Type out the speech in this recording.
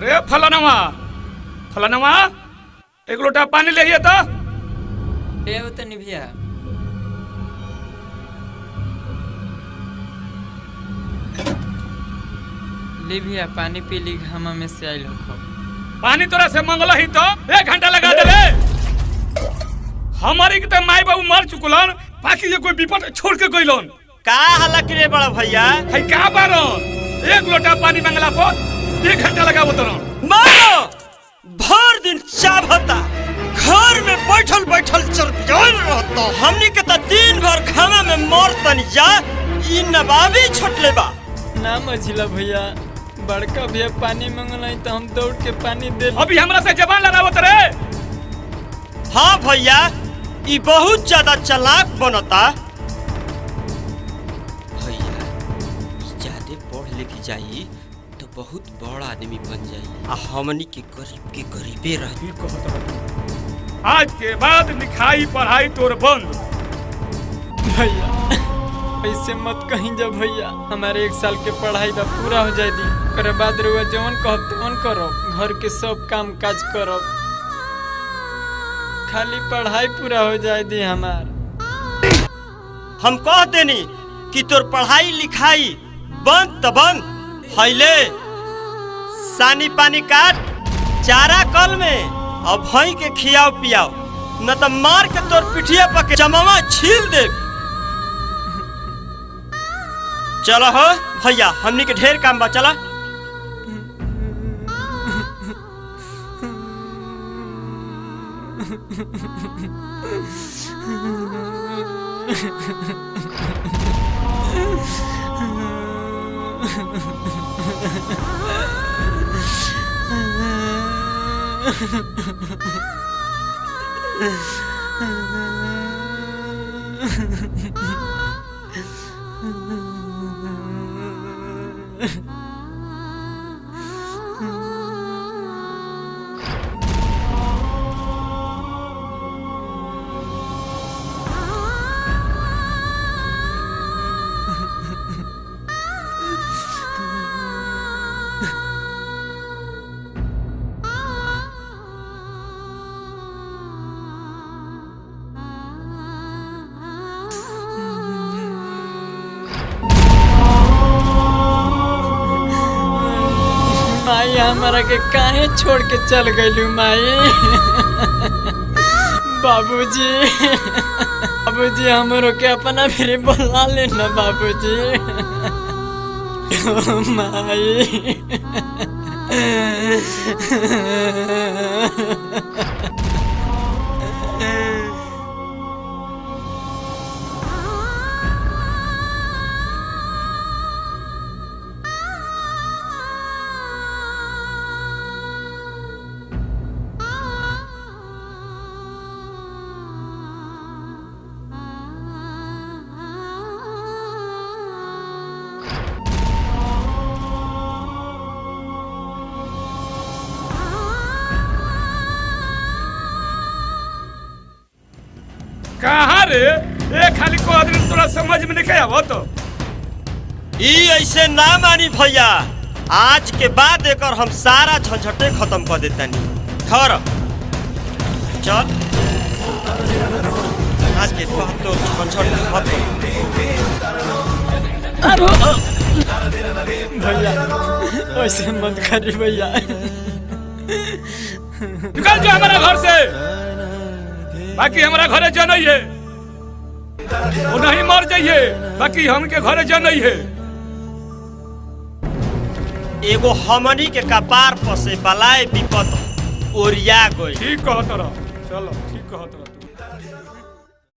अरे फलानवा फलानवा एक लोटा पानी ले तो तनी भैया ले भैया पानी पी ली घामा में से आइल हो पानी तोरा से मंगल ही तो 1 घंटा लगा दे हमारी के माई बाबू मर चुकलन बाकी ये कोई विपद छोड़ के गइलन का हल्ला करे बड़ा भैया है का बारो 1 लोटा पानी मंगला पर 1 घंटा लगा उतरो मारो भर दिन चाहता घर में बैठल बैठल चरपियाल रहता हमनी के तो दिन भर खाना में मरतन जा ई नवाबी छोटले बा ना मझिला भैया बड़का भैया पानी मंगलाई तो हम दौड़ के पानी दे अभी हमरा से जबान लड़ावत रे हाँ भैया ई बहुत ज्यादा चालाक बनता भैया ज्यादा पढ़ लिख जाई तो बहुत बड़ा आदमी बन जाई आ हमनी के गरीबे रही आज के बाद लिखाई पढ़ाई तोर बंद भैया ऐसे मत कहीं जा भैया हमारे 1 साल के पढ़ाई बा पूरा हो जाए दी करे बाद रुआ जवन कहब तवन करो घर के सब काम काज करो खाली पढ़ाई पूरा हो जाए दी हमार हम कह देनी कि तोर पढ़ाई लिखाई बंद त बंद हैले सानी पानी काट चारा कल में अब भई के खियाओ पियाओ न तो मार के तोर पिठिया पर चमवा छील दे चलो हो भैया हमनी के ढेर काम बा चला माई हमारा के काहे छोड़ के चल गइलू माई बाबूजी बाबूजी हमरो के अपना फिर बुला लेना बाबूजी माई कहाँ रे ए खाली को आदमी तोरा समझ में नहीं आवा तो ई ऐसे ना मानी भैया आज के बाद एकर हम सारा झंझटे खत्म कर देतानी धर चल आज के बाद तो झंझट खत्म भैया ऐसे मत करी भैया निकल जा हमारा घर से बाकी हमारा घरे जनई है वो नहीं मर जाइए बाकी हमके घरे जनई है एगो हमनी के कपार पर से बलाए विपत ओरिया गई ठीक कहत रह चलो ठीक कहत रह